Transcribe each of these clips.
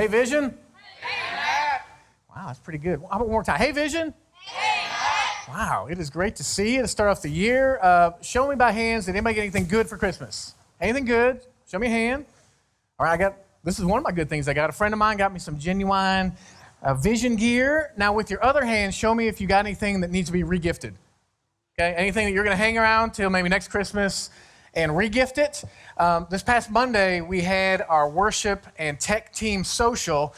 Hey, Vision. Hey, wow, that's pretty good. How about one more time? Hey, Vision. Hey, wow, it is great to see you to start off the year. Show me by hands, did anybody get anything good for Christmas? Anything good? Show me a hand. All right, this is one of my good things. I got a friend of mine got me some genuine Vision gear. Now, with your other hand, show me if you got anything that needs to be regifted. Okay, anything that you're going to hang around till maybe next Christmas and regift it. This past Monday, we had our worship and tech team social,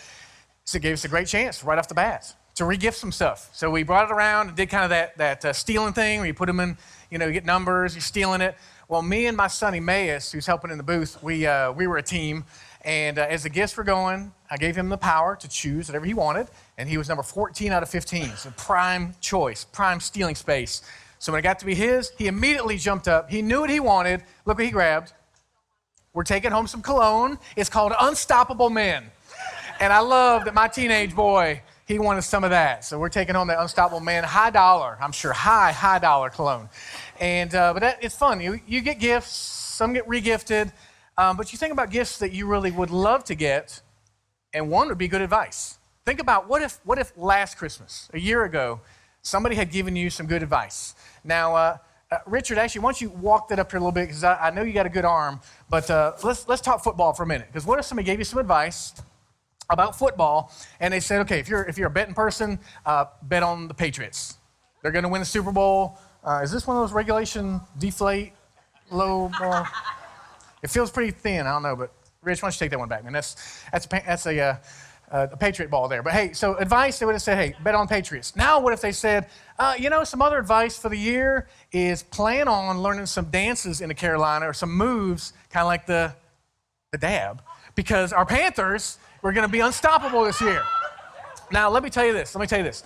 so it gave us a great chance right off the bat to regift some stuff. So we brought it around and did kind of that stealing thing where you put them in, you get numbers, you're stealing it. Well, me and my son Emmaus, who's helping in the booth, we were a team, and as the gifts were going, I gave him the power to choose whatever he wanted, and he was number 14 out of 15, so prime choice, prime stealing space. So when it got to be his, he immediately jumped up. He knew what he wanted. Look what he grabbed. We're taking home some cologne. It's called Unstoppable Men. And I love that my teenage boy, he wanted some of that. So we're taking home that Unstoppable Men, high dollar, I'm sure, high dollar cologne. And but it's fun. You get gifts, some get regifted, but you think about gifts that you really would love to get, and one would be good advice. Think about what if last Christmas, a year ago, somebody had given you some good advice. Now, Richard, actually, why don't you walk that up here a little bit, because I know you got a good arm, but let's talk football for a minute. Because what if somebody gave you some advice about football, and they said, okay, if you're a betting person, bet on the Patriots. They're going to win the Super Bowl. Is this one of those regulation deflate low ball? It feels pretty thin. I don't know, but Rich, why don't you take that one back, man? That's a Patriot ball there. But hey, so advice, they would have said, hey, bet on Patriots. Now what if they said, some other advice for the year is plan on learning some dances in the Carolina or some moves, kind of like the dab, because our Panthers were going to be unstoppable this year. Now, let me tell you this.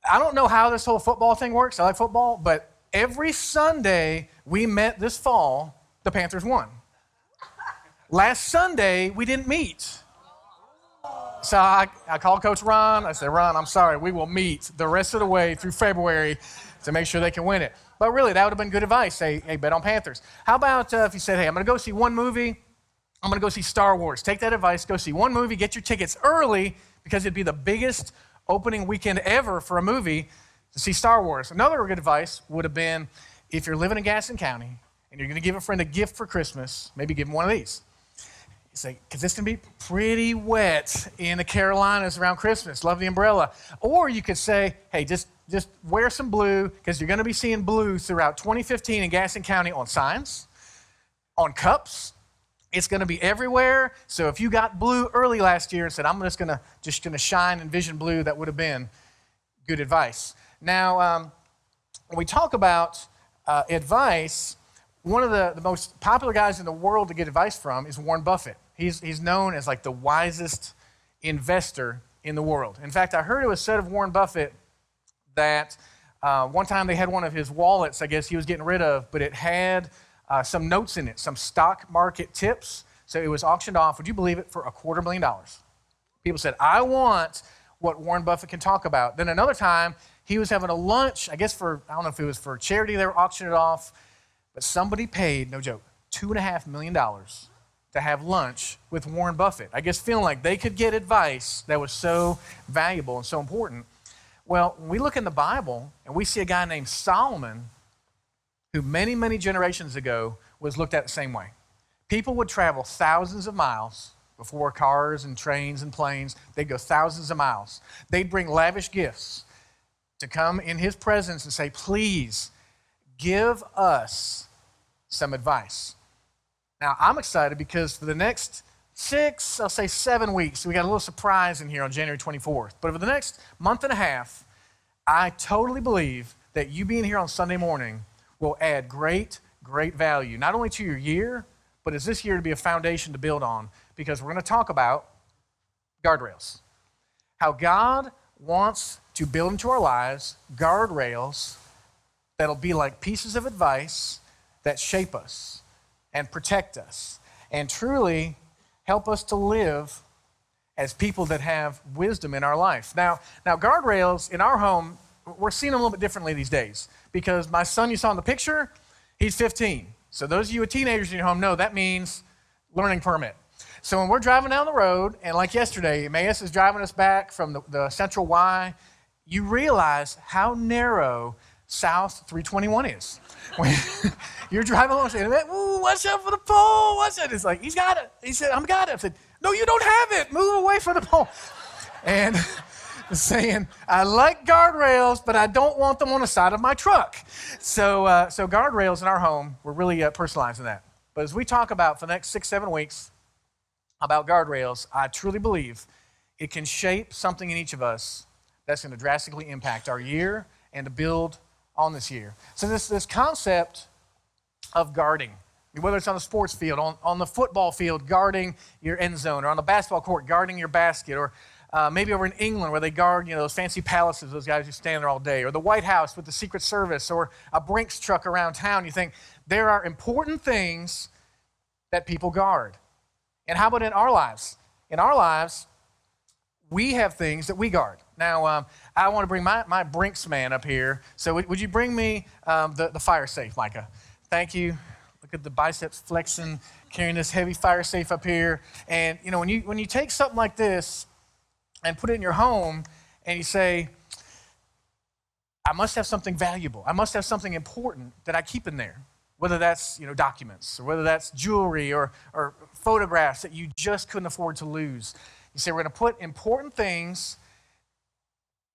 I don't know how this whole football thing works. I like football, but every Sunday we met this fall, the Panthers won. Last Sunday, we didn't meet. So I called Coach Ron. I said, Ron, I'm sorry. We will meet the rest of the way through February to make sure they can win it. But really, that would have been good advice. Hey, bet on Panthers. How about if you said, hey, I'm going to go see one movie. I'm going to go see Star Wars. Take that advice. Go see one movie. Get your tickets early because it'd be the biggest opening weekend ever for a movie to see Star Wars. Another good advice would have been if you're living in Gaston County and you're going to give a friend a gift for Christmas, maybe give him one of these. Because it's going to be pretty wet in the Carolinas around Christmas. Love the umbrella. Or you could say, hey, just wear some blue because you're going to be seeing blue throughout 2015 in Gaston County on signs, on cups. It's going to be everywhere. So if you got blue early last year and said, I'm just going to shine in Vision Blue, that would have been good advice. Now, when we talk about advice, one of the most popular guys in the world to get advice from is Warren Buffett. He's known as like the wisest investor in the world. In fact, I heard it was said of Warren Buffett that one time they had one of his wallets, I guess he was getting rid of, but it had some notes in it, some stock market tips. So it was auctioned off, would you believe it, for $250,000. People said, I want what Warren Buffett can talk about. Then another time, he was having a lunch, I guess I don't know if it was for charity, they were auctioning it off, but somebody paid, no joke, $2.5 million to have lunch with Warren Buffett. I guess feeling like they could get advice that was so valuable and so important. Well, when we look in the Bible and we see a guy named Solomon who many, many generations ago was looked at the same way. People would travel thousands of miles before cars and trains and planes. They'd go thousands of miles. They'd bring lavish gifts to come in his presence and say, please give us some advice. Now, I'm excited because for the next 7 weeks, we got a little surprise in here on January 24th. But over the next month and a half, I totally believe that you being here on Sunday morning will add great, great value, not only to your year, but as this year to be a foundation to build on, because we're going to talk about guardrails. How God wants to build into our lives guardrails that'll be like pieces of advice that shape us and protect us and truly help us to live as people that have wisdom in our life. Now guardrails in our home, we're seeing them a little bit differently these days because my son you saw in the picture, he's 15. So those of you with teenagers in your home know that means learning permit. So when we're driving down the road, and like yesterday, Emmaus is driving us back from the Central Y, you realize how narrow South 321 is. When you're driving along saying, ooh, watch out for the pole, watch out. It's like, he's got it. He said, I'm got it. I said, no, you don't have it. Move away from the pole. And saying, I like guardrails, but I don't want them on the side of my truck. So guardrails in our home, we're really personalizing that. But as we talk about for the next 6-7 weeks about guardrails, I truly believe it can shape something in each of us that's going to drastically impact our year and to build on this year. So this concept of guarding, whether it's on the sports field, on the football field, guarding your end zone, or on the basketball court, guarding your basket, or maybe over in England where they guard, those fancy palaces, those guys who stand there all day, or the White House with the Secret Service, or a Brinks truck around town. You think there are important things that people guard. And how about in our lives? In our lives, we have things that we guard. Now, I want to bring my Brinks man up here. So would you bring me the fire safe, Micah? Thank you. Look at the biceps flexing, carrying this heavy fire safe up here. And, when you take something like this and put it in your home and you say, I must have something valuable. I must have something important that I keep in there, whether that's, documents, or whether that's jewelry or photographs that you just couldn't afford to lose. You say, we're going to put important things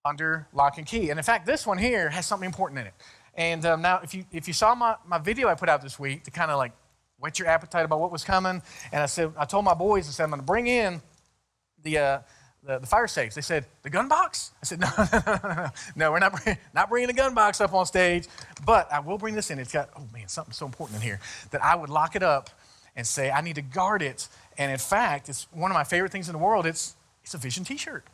under lock and key. And in fact, this one here has something important in it. And now, if you saw my video I put out this week to kind of like whet your appetite about what was coming, and I told my boys, I said, I'm going to bring in the fire safes. They said, the gun box? I said, no, we're not bringing the gun box up on stage, but I will bring this in. It's got, something so important in here that I would lock it up and say, I need to guard it. And in fact, it's one of my favorite things in the world. It's a Vision t-shirt.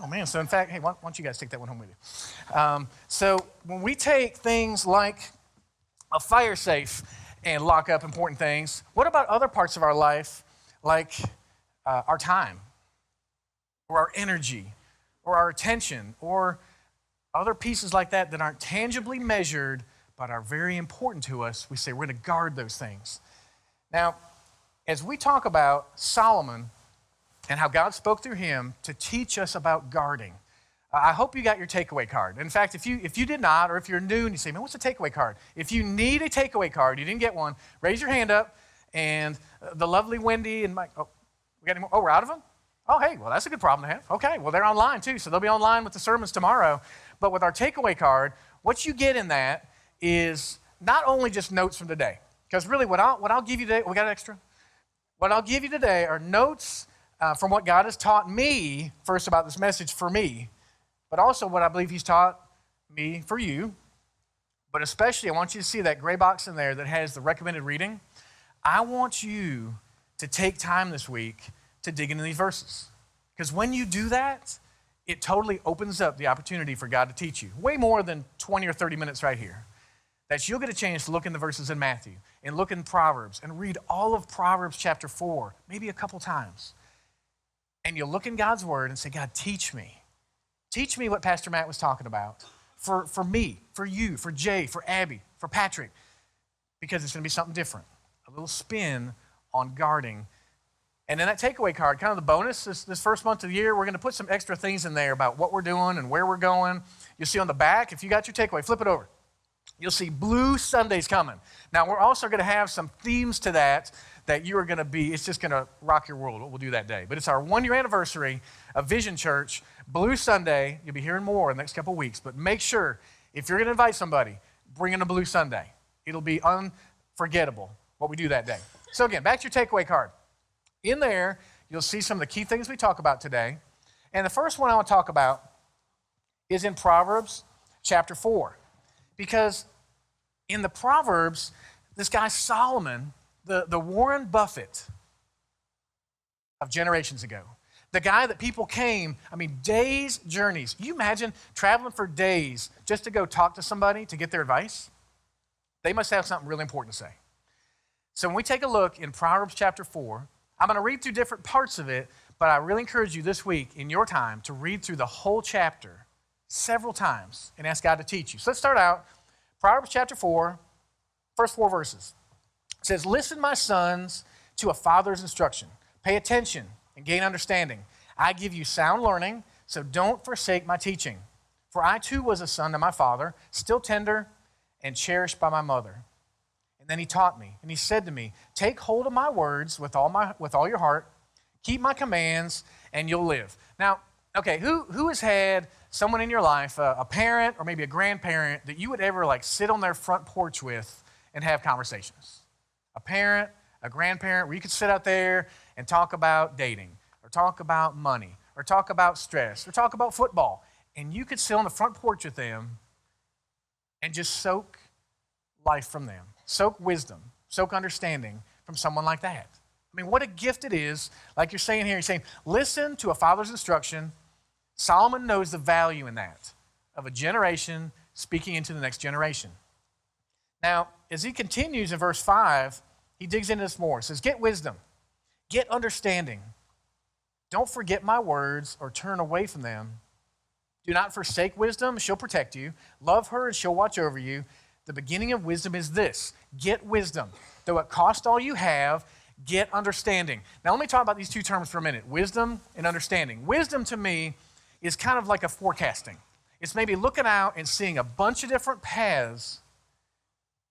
Oh man, so in fact, hey, why don't you guys take that one home with you? So when we take things like a fire safe and lock up important things, what about other parts of our life, like our time, or our energy, or our attention, or other pieces like that that aren't tangibly measured, but are very important to us? We say we're going to guard those things. Now, as we talk about Solomon and how God spoke through him to teach us about guarding, I hope you got your takeaway card. In fact, if you did not, or if you're new and you say, man, what's a takeaway card? If you need a takeaway card, you didn't get one, raise your hand up, and the lovely Wendy and Mike, we got any more? Oh, we're out of them? Oh, hey, well, that's a good problem to have. Okay, well, they're online too, so they'll be online with the sermons tomorrow. But with our takeaway card, what you get in that is not only just notes from today, because really what I'll give you today, we got an extra? What I'll give you today are notes from what God has taught me, first about this message for me, but also what I believe he's taught me for you. But especially, I want you to see that gray box in there that has the recommended reading. I want you to take time this week to dig into these verses. Because when you do that, it totally opens up the opportunity for God to teach you. Way more than 20 or 30 minutes right here. That you'll get a chance to look in the verses in Matthew and look in Proverbs and read all of Proverbs chapter 4, maybe a couple times. And you'll look in God's word and say, God, teach me. Teach me what Pastor Matt was talking about for me, for you, for Jay, for Abby, for Patrick, because it's going to be something different, a little spin on guarding. And then that takeaway card, kind of the bonus, this first month of the year, we're going to put some extra things in there about what we're doing and where we're going. You'll see on the back, if you got your takeaway, flip it over. You'll see Blue Sundays coming. Now, we're also going to have some themes to that you are going to be, it's just going to rock your world, what we'll do that day. But it's our 1-year anniversary of Vision Church, Blue Sunday. You'll be hearing more in the next couple of weeks. But make sure, if you're going to invite somebody, bring in a Blue Sunday. It'll be unforgettable what we do that day. So again, back to your takeaway card. In there, you'll see some of the key things we talk about today. And the first one I want to talk about is in Proverbs chapter 4. Because in the Proverbs, this guy Solomon, the Warren Buffett of generations ago, the guy that people came, days, journeys. You imagine traveling for days just to go talk to somebody to get their advice? They must have something really important to say. So when we take a look in Proverbs chapter 4, I'm going to read through different parts of it, but I really encourage you this week in your time to read through the whole chapter several times and ask God to teach you. So let's start out. Proverbs chapter 4, first 4 verses. It says, listen, my sons, to a father's instruction. Pay attention and gain understanding. I give you sound learning, so don't forsake my teaching. For I too was a son to my father, still tender and cherished by my mother. And then he taught me, and he said to me, take hold of my words with all your heart, keep my commands, and you'll live. Now, okay, who has had someone in your life, a parent or maybe a grandparent, that you would ever like sit on their front porch with and have conversations? A parent, a grandparent, where you could sit out there and talk about dating, or talk about money, or talk about stress, or talk about football. And you could sit on the front porch with them and just soak life from them, soak wisdom, soak understanding from someone like that. I mean, what a gift it is. Like you're saying here, you're saying, listen to a father's instruction. Solomon knows the value in that, of a generation speaking into the next generation. Now, as he continues in verse 5, he digs into this more. He says, get wisdom, get understanding. Don't forget my words or turn away from them. Do not forsake wisdom, she'll protect you. Love her and she'll watch over you. The beginning of wisdom is this: get wisdom. Though it cost all you have, get understanding. Now let me talk about these two terms for a minute, wisdom and understanding. Wisdom to me is kind of like a forecasting. It's maybe looking out and seeing a bunch of different paths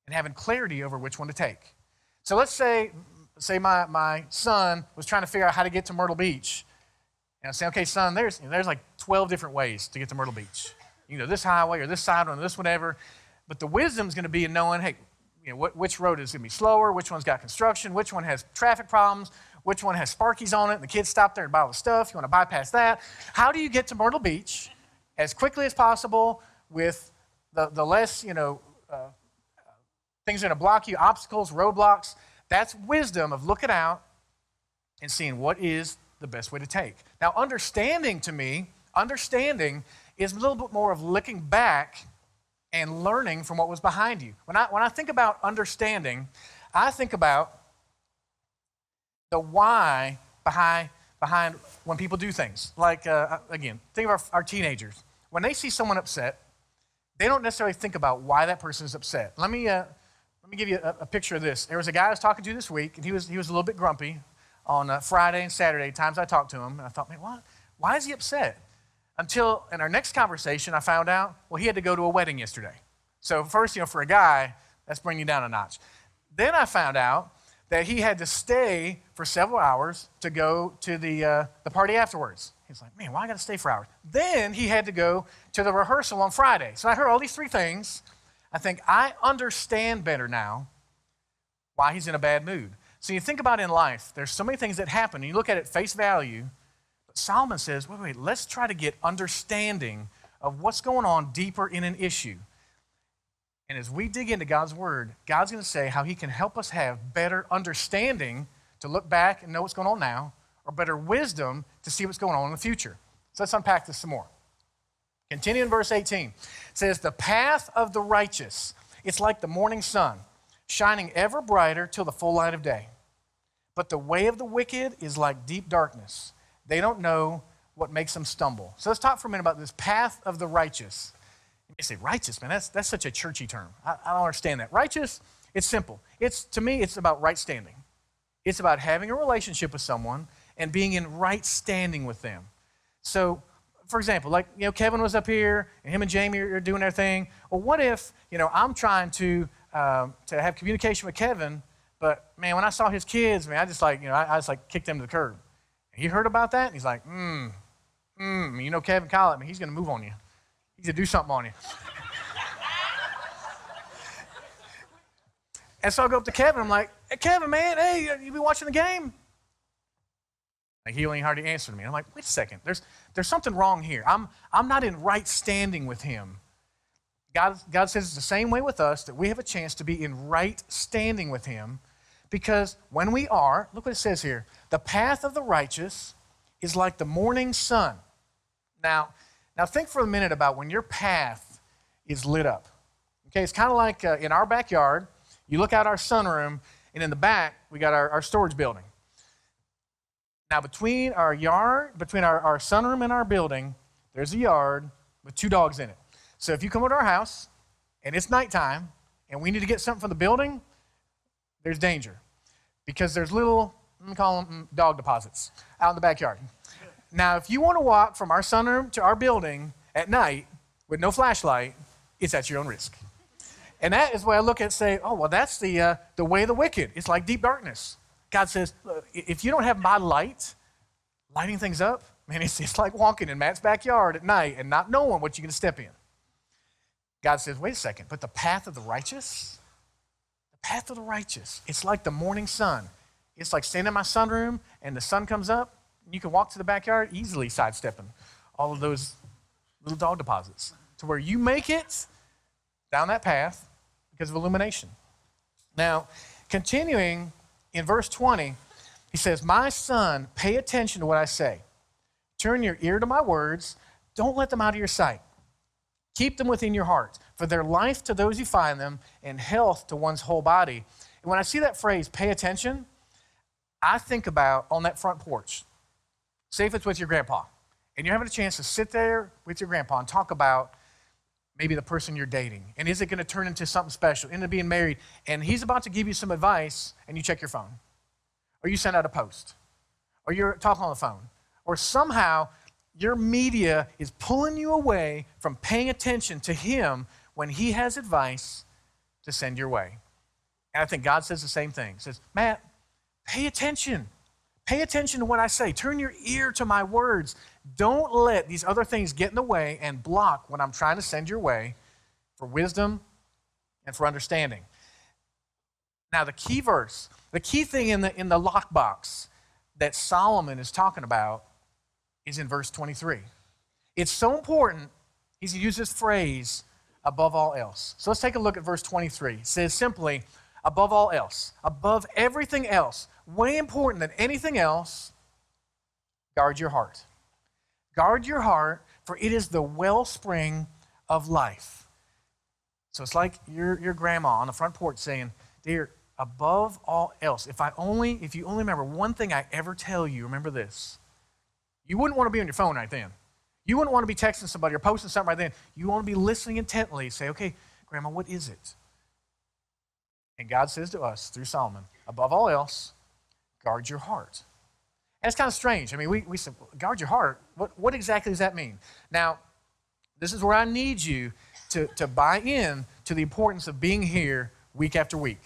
and having clarity over which one to take. So let's say my son was trying to figure out how to get to Myrtle Beach. And I say, okay, son, there's like 12 different ways to get to Myrtle Beach. You know, this highway or this side or this whatever. But the wisdom is going to be in knowing, hey, you know, which road is going to be slower, which one's got construction, which one has traffic problems, which one has Sparkies on it, and the kids stop there and buy all the stuff. You want to bypass that. How do you get to Myrtle Beach as quickly as possible with the less, things that are going to block you, obstacles, roadblocks? That's wisdom of looking out and seeing what is the best way to take. Now, understanding to me, understanding is a little bit more of looking back and learning from what was behind you. When I think about understanding, I think about the why behind when people do things. Like, again, think of our teenagers. When they see someone upset, they don't necessarily think about why that person is upset. Let me give you a picture of this. There was a guy I was talking to this week, and he was a little bit grumpy on Friday and Saturday, times I talked to him, and I thought, man, why is he upset? Until in our next conversation, I found out, well, he had to go to a wedding yesterday. So first, for a guy, that's bringing you down a notch. Then I found out that he had to stay for several hours to go to the party afterwards. He's like, man, why I got to stay for hours? Then he had to go to the rehearsal on Friday. So I heard all these three things. I think I understand better now why he's in a bad mood. So you think about in life, there's so many things that happen, and you look at it face value, but Solomon says, wait, let's try to get understanding of what's going on deeper in an issue. And as we dig into God's word, God's going to say how he can help us have better understanding to look back and know what's going on now, or better wisdom to see what's going on in the future. So let's unpack this some more. Continue in verse 18. It says, the path of the righteous, it's like the morning sun, shining ever brighter till the full light of day. But the way of the wicked is like deep darkness. They don't know what makes them stumble. So let's talk for a minute about this path of the righteous. You say, righteous, man, that's such a churchy term. I don't understand that. Righteous, it's simple. To me, it's about right standing. It's about having a relationship with someone and being in right standing with them. So, for example, like, Kevin was up here, and him and Jamie are doing their thing. Well, what if, I'm trying to have communication with Kevin, but, man, when I saw his kids, man, I just kicked them to the curb. He heard about that, and he's like, Kevin Collett, man, he's going to move on you. He's going to do something on you. And so I go up to Kevin, I'm like, hey, Kevin, man, hey, you been watching the game? Like, he only hardly answered me. I'm like, wait a second, there's something wrong here. I'm not in right standing with him. God says it's the same way with us, that we have a chance to be in right standing with him, because when we are, look what it says here, the path of the righteous is like the morning sun. Now think for a minute about when your path is lit up. Okay, it's kind of like in our backyard, you look out our sunroom, and in the back, we got our storage building. Now, between our sunroom and our building, there's a yard with 2 dogs in it. So if you come over to our house, and it's nighttime, and we need to get something from the building, there's danger. Because there's little let me call them dog deposits out in the backyard. Now, if you want to walk from our sunroom to our building at night with no flashlight, it's at your own risk. And that is why I look at and say, oh, well, that's the way of the wicked. It's like deep darkness. God says, look, if you don't have my light, lighting things up, man, it's like walking in Matt's backyard at night and not knowing what you're going to step in. God says, wait a second, but the path of the righteous, it's like the morning sun. It's like standing in my sunroom and the sun comes up and you can walk to the backyard easily sidestepping all of those little dog deposits to where you make it down that path because of illumination. Now, continuing in verse 20, he says, my son, pay attention to what I say. Turn your ear to my words. Don't let them out of your sight. Keep them within your heart, for they're life to those who find them and health to one's whole body. And when I see that phrase, pay attention, I think about on that front porch. Say if it's with your grandpa, and you're having a chance to sit there with your grandpa and talk about maybe the person you're dating. And is it going to turn into something special, into being married? And he's about to give you some advice, and you check your phone. Or you send out a post. Or you're talking on the phone. Or somehow your media is pulling you away from paying attention to him when he has advice to send your way. And I think God says the same thing. He says, Matt, pay attention. Pay attention to what I say. Turn your ear to my words. Don't let these other things get in the way and block what I'm trying to send your way for wisdom and for understanding. Now, the key verse, the key thing in the lockbox that Solomon is talking about is in verse 23. It's so important, he's used this phrase, above all else. So let's take a look at verse 23. It says simply, above all else, above everything else, way important than anything else, guard your heart. Guard your heart, for it is the wellspring of life. So it's like your grandma on the front porch saying, dear, above all else, if you only remember one thing I ever tell you, remember this. You wouldn't want to be on your phone right then. You wouldn't want to be texting somebody or posting something right then. You want to be listening intently. Say, okay, Grandma, what is it? And God says to us through Solomon, above all else, guard your heart. And it's kind of strange. I mean, we say, guard your heart. What exactly does that mean? Now, this is where I need you to buy in to the importance of being here week after week,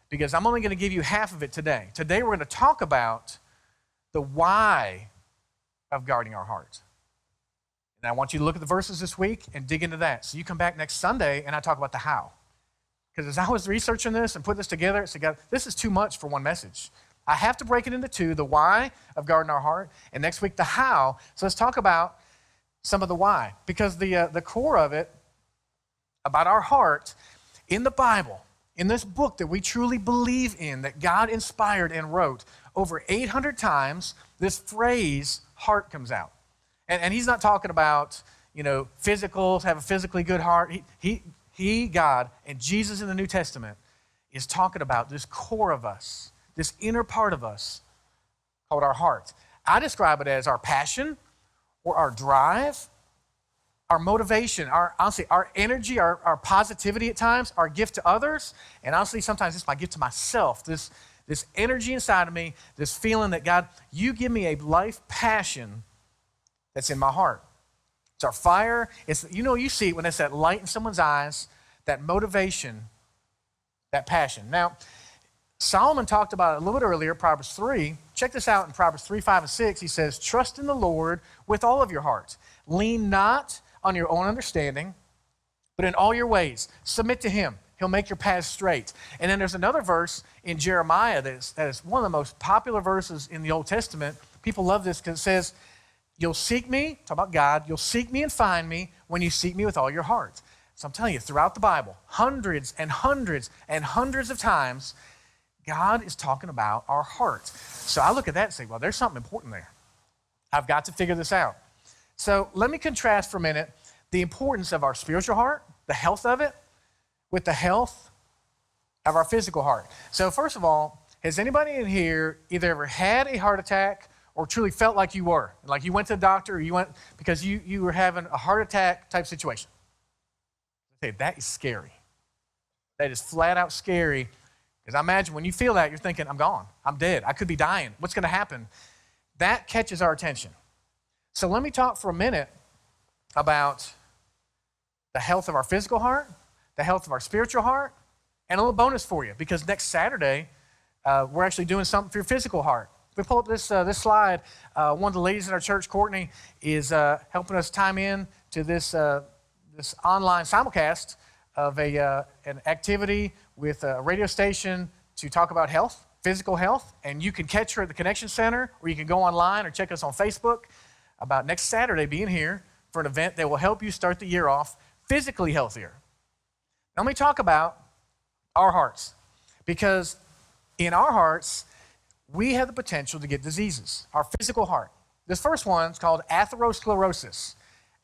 because I'm only going to give you half of it today. Today, we're going to talk about the why of guarding our heart. And I want you to look at the verses this week and dig into that. So you come back next Sunday and I talk about the how. Because as I was researching this and put this together, I said, God, this is too much for one message. I have to break it into two, the why of guarding our heart, and next week the how. So let's talk about some of the why. Because the core of it, about our heart, in the Bible, in this book that we truly believe in, that God inspired and wrote, over 800 times, this phrase, heart, comes out. And he's not talking about, physical, have a physically good heart. He, God, and Jesus in the New Testament is talking about this core of us, this inner part of us called our heart. I describe it as our passion or our drive, our motivation, our energy, our positivity at times, our gift to others, and honestly, sometimes it's my gift to myself, this energy inside of me, this feeling that, God, you give me a life passion that's in my heart. It's our fire. It's, you see it when it's that light in someone's eyes, that motivation, that passion. Now, Solomon talked about it a little bit earlier, Proverbs 3. Check this out in Proverbs 3, 5, and 6. He says, trust in the Lord with all of your heart. Lean not on your own understanding, but in all your ways, submit to him. He'll make your paths straight. And then there's another verse in Jeremiah that is one of the most popular verses in the Old Testament. People love this because it says, you'll seek me, talk about God, you'll seek me and find me when you seek me with all your heart. So I'm telling you, throughout the Bible, hundreds and hundreds and hundreds of times, God is talking about our heart. So I look at that and say, well, there's something important there. I've got to figure this out. So let me contrast for a minute the importance of our spiritual heart, the health of it, with the health of our physical heart. So first of all, has anybody in here either ever had a heart attack or truly felt like you were? Like you went to the doctor or you went because you were having a heart attack type situation? I say, that is scary. That is flat out scary. Because I imagine when you feel that, you're thinking, I'm gone. I'm dead. I could be dying. What's going to happen? That catches our attention. So let me talk for a minute about the health of our physical heart, the health of our spiritual heart, and a little bonus for you, because next Saturday, we're actually doing something for your physical heart. If we pull up this slide, one of the ladies in our church, Courtney, is helping us time in to this online simulcast of an activity with a radio station to talk about health, physical health, and you can catch her at the Connection Center, or you can go online or check us on Facebook about next Saturday being here for an event that will help you start the year off physically healthier. Now, let me talk about our hearts, because in our hearts, we have the potential to get diseases, our physical heart. This first one is called atherosclerosis.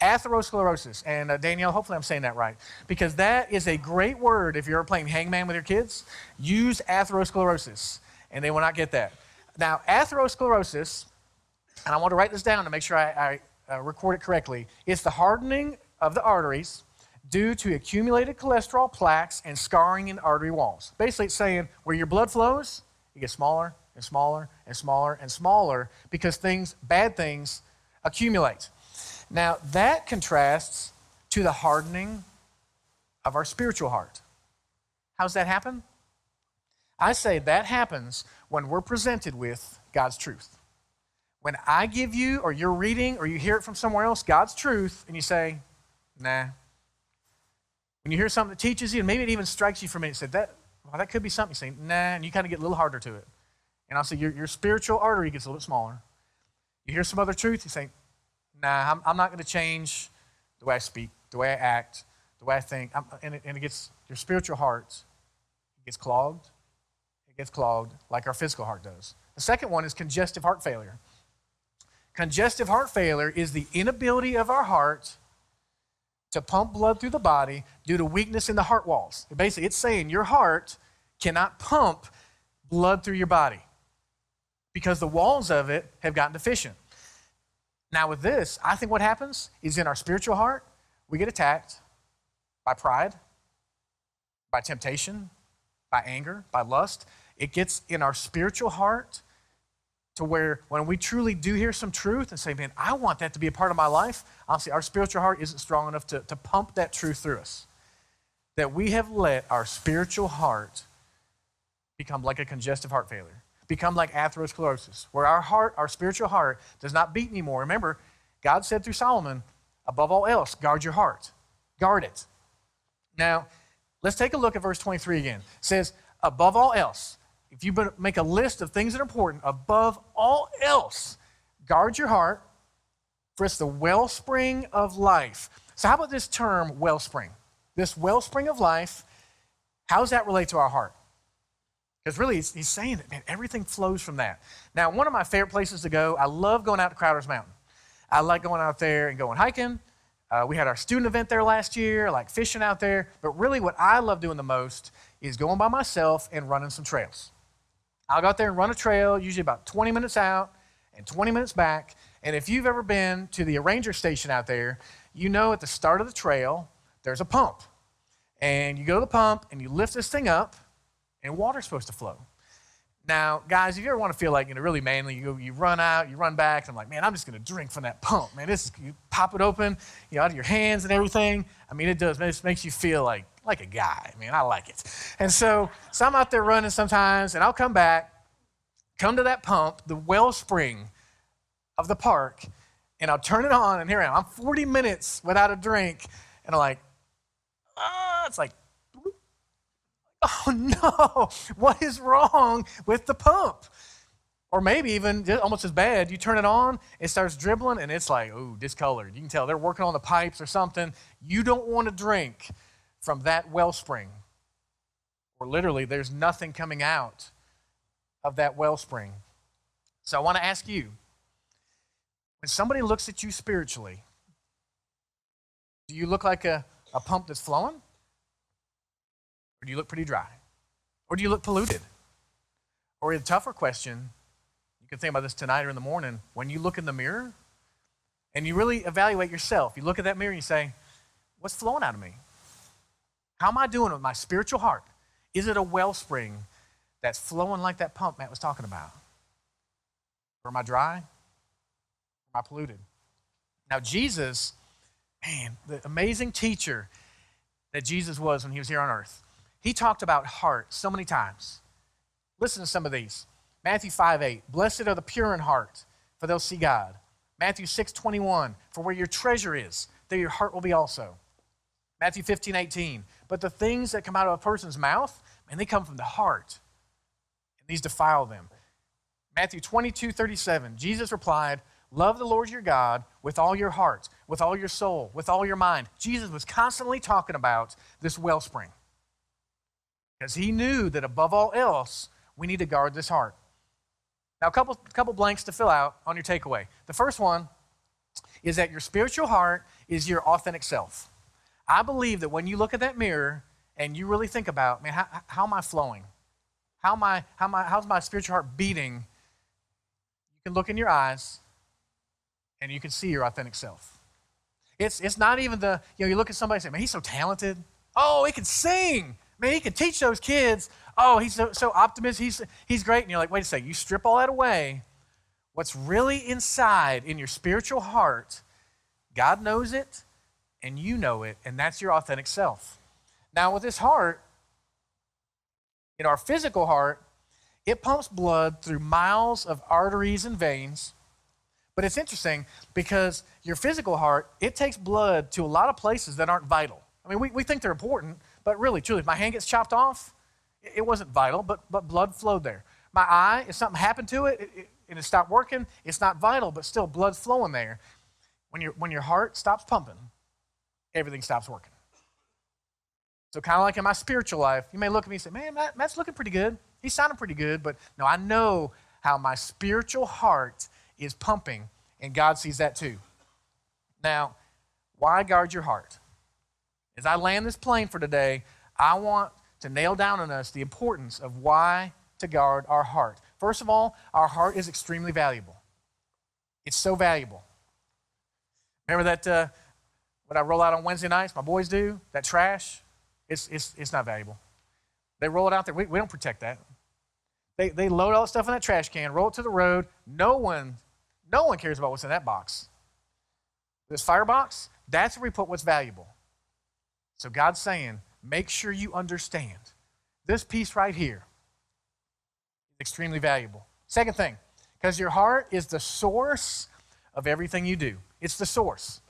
Atherosclerosis. And Danielle, hopefully I'm saying that right, because that is a great word if you're ever playing hangman with your kids. Use atherosclerosis, and they will not get that. Now, atherosclerosis, and I want to write this down to make sure I record it correctly, it's the hardening of the arteries due to accumulated cholesterol plaques and scarring in artery walls. Basically, it's saying where your blood flows, it gets smaller and smaller and smaller and smaller because bad things accumulate. Now, that contrasts to the hardening of our spiritual heart. How does that happen? I say that happens when we're presented with God's truth. When I give you, or you're reading, or you hear it from somewhere else, God's truth, and you say, nah. When you hear something that teaches you, and maybe it even strikes you for a minute, you say, that could be something. You say, nah, and you kind of get a little harder to it. And I'll say, your spiritual artery gets a little bit smaller. You hear some other truth, you say, nah, I'm not going to change the way I speak, the way I act, the way I think. And it gets, your spiritual heart gets clogged. It gets clogged like our physical heart does. The second one is congestive heart failure. Congestive heart failure is the inability of our heart to pump blood through the body due to weakness in the heart walls. Basically, it's saying your heart cannot pump blood through your body because the walls of it have gotten deficient. Now with this, I think what happens is in our spiritual heart, we get attacked by pride, by temptation, by anger, by lust. It gets in our spiritual heart to where when we truly do hear some truth and say, man, I want that to be a part of my life, honestly, our spiritual heart isn't strong enough to pump that truth through us. That we have let our spiritual heart become like a congestive heart failure, become like atherosclerosis, where our spiritual heart does not beat anymore. Remember, God said through Solomon, above all else, guard your heart. Guard it. Now, let's take a look at verse 23 again. It says, above all else, if you make a list of things that are important, above all else, guard your heart, for it's the wellspring of life. So how about this term, wellspring? This wellspring of life, how does that relate to our heart? Because really, he's saying that, man, everything flows from that. Now, one of my favorite places to go, I love going out to Crowder's Mountain. I like going out there and going hiking. We had our student event there last year, I like fishing out there. But really what I love doing the most is going by myself and running some trails. I'll go out there and run a trail, usually about 20 minutes out and 20 minutes back. And if you've ever been to the Ranger Station out there, you know at the start of the trail, there's a pump. And you go to the pump and you lift this thing up and water's supposed to flow. Now, guys, if you ever want to feel like really manly, you run out, you run back, and I'm like, man, I'm just going to drink from that pump. Man, you pop it open, out of your hands and everything. I mean, it does. It makes you feel like a guy. Man, I like it. And so I'm out there running sometimes, and I'll come back, come to that pump, the wellspring of the park, and I'll turn it on, and here I am. I'm 40 minutes without a drink, and I'm like, it's like, oh no, what is wrong with the pump? Or maybe even almost as bad, you turn it on, it starts dribbling, and it's like, ooh, discolored. You can tell they're working on the pipes or something. You don't want to drink from that wellspring. Or literally, there's nothing coming out of that wellspring. So I want to ask you, when somebody looks at you spiritually, do you look like a pump that's flowing? Or do you look pretty dry? Or do you look polluted? Or a tougher question, you can think about this tonight or in the morning, when you look in the mirror and you really evaluate yourself, you look at that mirror and you say, what's flowing out of me? How am I doing with my spiritual heart? Is it a wellspring that's flowing like that pump Matt was talking about? Or am I dry? Am I polluted? Now, Jesus, man, the amazing teacher that Jesus was when he was here on earth, he talked about heart so many times. Listen to some of these. Matthew 5:8, blessed are the pure in heart, for they'll see God. Matthew 6:21, for where your treasure is, there your heart will be also. Matthew 15:18, but the things that come out of a person's mouth, man, they come from the heart, and these defile them. Matthew 22:37, Jesus replied, love the Lord your God with all your heart, with all your soul, with all your mind. Jesus was constantly talking about this wellspring because he knew that above all else, we need to guard this heart. Now, a couple blanks to fill out on your takeaway. The first one is that your spiritual heart is your authentic self. I believe that when you look at that mirror and you really think about, man, how am I flowing? How's my spiritual heart beating? You can look in your eyes and you can see your authentic self. It's not even you look at somebody and say, man, he's so talented. Oh, he can sing. Man, he can teach those kids. Oh, he's so optimistic. He's great. And you're like, wait a second, you strip all that away. What's really inside in your spiritual heart, God knows it and you know it, and that's your authentic self. Now, with this heart, in our physical heart, it pumps blood through miles of arteries and veins. But it's interesting because your physical heart, it takes blood to a lot of places that aren't vital. I mean, we think they're important, but really, truly, if my hand gets chopped off, it wasn't vital, but blood flowed there. My eye, if something happened to it and it stopped working, it's not vital, but still blood's flowing there. When your heart stops pumping, everything stops working. So kind of like in my spiritual life, you may look at me and say, man, Matt's looking pretty good. He's sounding pretty good, but no, I know how my spiritual heart is pumping, and God sees that too. Now, why guard your heart? As I land this plane for today, I want to nail down on us the importance of why to guard our heart. First of all, our heart is extremely valuable. It's so valuable. Remember that what I roll out on Wednesday nights, my boys do, that trash? It's not valuable. They roll it out there. We don't protect that. They load all that stuff in that trash can, roll it to the road. No one cares about what's in that box. This firebox, that's where we put what's valuable. So God's saying, make sure you understand this piece right here is extremely valuable. Second thing, because your heart is the source of everything you do. It's the source.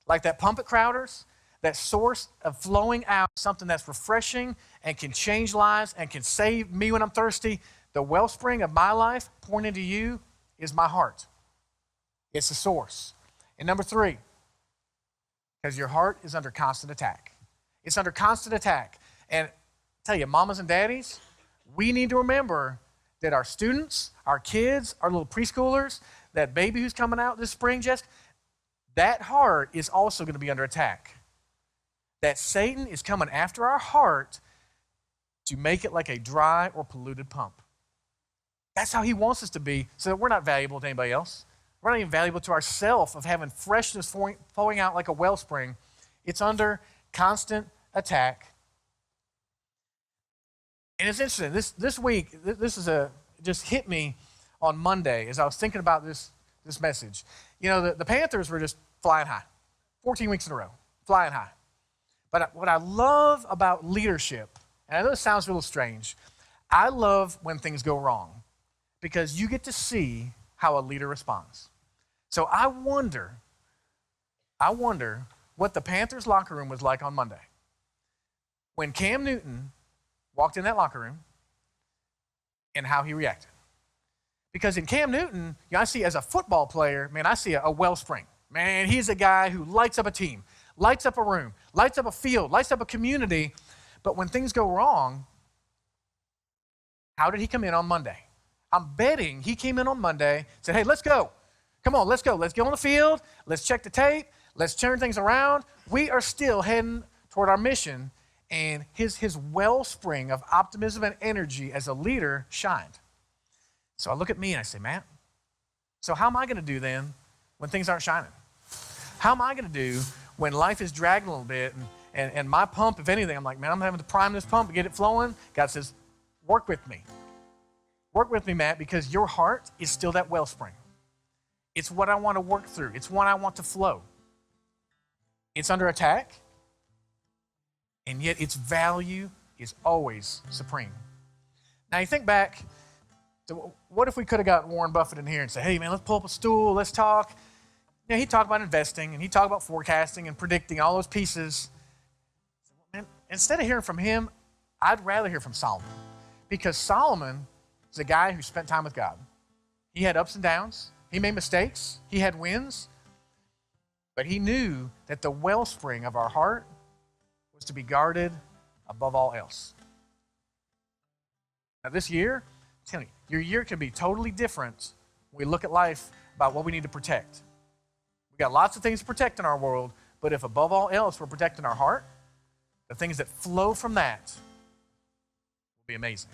Like that pump at Crowder's, that source of flowing out something that's refreshing and can change lives and can save me when I'm thirsty. The wellspring of my life pouring into you is my heart. It's the source. And number three, because your heart is under constant attack. It's under constant attack. And I tell you, mamas and daddies, we need to remember that our students, our kids, our little preschoolers, that baby who's coming out this spring, Jessica, that heart is also going to be under attack. That Satan is coming after our heart to make it like a dry or polluted pump. That's how he wants us to be, so that we're not valuable to anybody else. We're not even valuable to ourselves of having freshness flowing out like a wellspring. It's under constant attack. And it's interesting, this week, just hit me on Monday as I was thinking about this message. You know, the Panthers were just flying high, 14 weeks in a row, flying high. But what I love about leadership, and I know this sounds a little strange, I love when things go wrong because you get to see how a leader responds. So I wonder what the Panthers locker room was like on Monday when Cam Newton walked in that locker room and how he reacted. Because in Cam Newton, I see as a football player, man, I see a wellspring. Man, he's a guy who lights up a team, lights up a room, lights up a field, lights up a community. But when things go wrong, how did he come in on Monday? I'm betting he came in on Monday, said, hey, let's go. Come on, let's go. Let's go on the field. Let's check the tape. Let's turn things around. We are still heading toward our mission. And his wellspring of optimism and energy as a leader shined. So I look at me and I say, Matt, so how am I going to do then when things aren't shining? How am I going to do when life is dragging a little bit and my pump, if anything, I'm like, man, I'm having to prime this pump to get it flowing. God says, work with me. Work with me, Matt, because your heart is still that wellspring. It's what I want to work through. It's what I want to flow. It's under attack, and yet its value is always supreme. Now you think back to what if we could have got Warren Buffett in here and say, hey man, let's pull up a stool, let's talk. You know, he talked about investing and he talked about forecasting and predicting all those pieces. And instead of hearing from him, I'd rather hear from Solomon, because Solomon is a guy who spent time with God. He had ups and downs. He made mistakes. He had wins. But he knew that the wellspring of our heart was to be guarded above all else. Now this year, I'm telling you, your year can be totally different when we look at life about what we need to protect. We got lots of things to protect in our world, but if above all else we're protecting our heart, the things that flow from that will be amazing.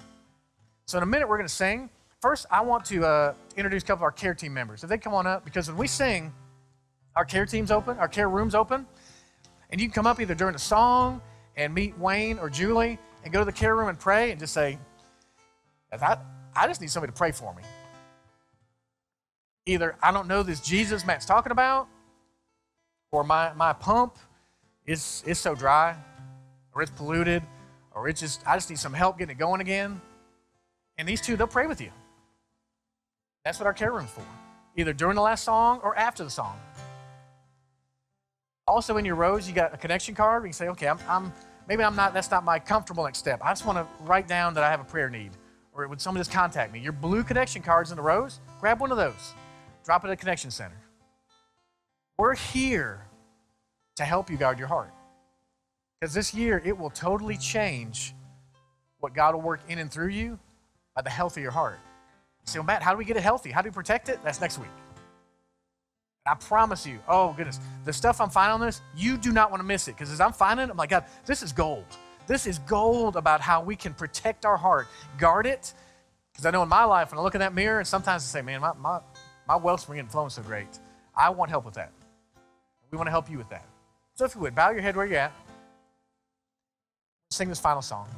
So in a minute we're going to sing. First, I want to introduce a couple of our care team members. If they come on up, because when we sing, our care team's open, our care room's open, and you can come up either during the song and meet Wayne or Julie and go to the care room and pray and just say, I just need somebody to pray for me. Either I don't know this Jesus Matt's talking about, or my pump is so dry, or it's polluted, or I just need some help getting it going again. And these two, they'll pray with you. That's what our care room's for, either during the last song or after the song. Also in your rows, you got a connection card where you can say, okay, that's not my comfortable next step. I just want to write down that I have a prayer need, or would somebody just contact me? Your blue connection cards in the rows, grab one of those, drop it at a connection center. We're here to help you guard your heart, because this year it will totally change what God will work in and through you by the health of your heart. You say, well, Matt, how do we get it healthy? How do we protect it? That's next week. And I promise you, oh goodness, the stuff I'm finding on this, you do not want to miss it, because as I'm finding it, I'm like, God, this is gold. This is gold about how we can protect our heart, guard it. Because I know in my life, when I look in that mirror, and sometimes I say, man, my wellspring isn't flowing so great. I want help with that. We want to help you with that. So if you would, bow your head where you're at. Sing this final song.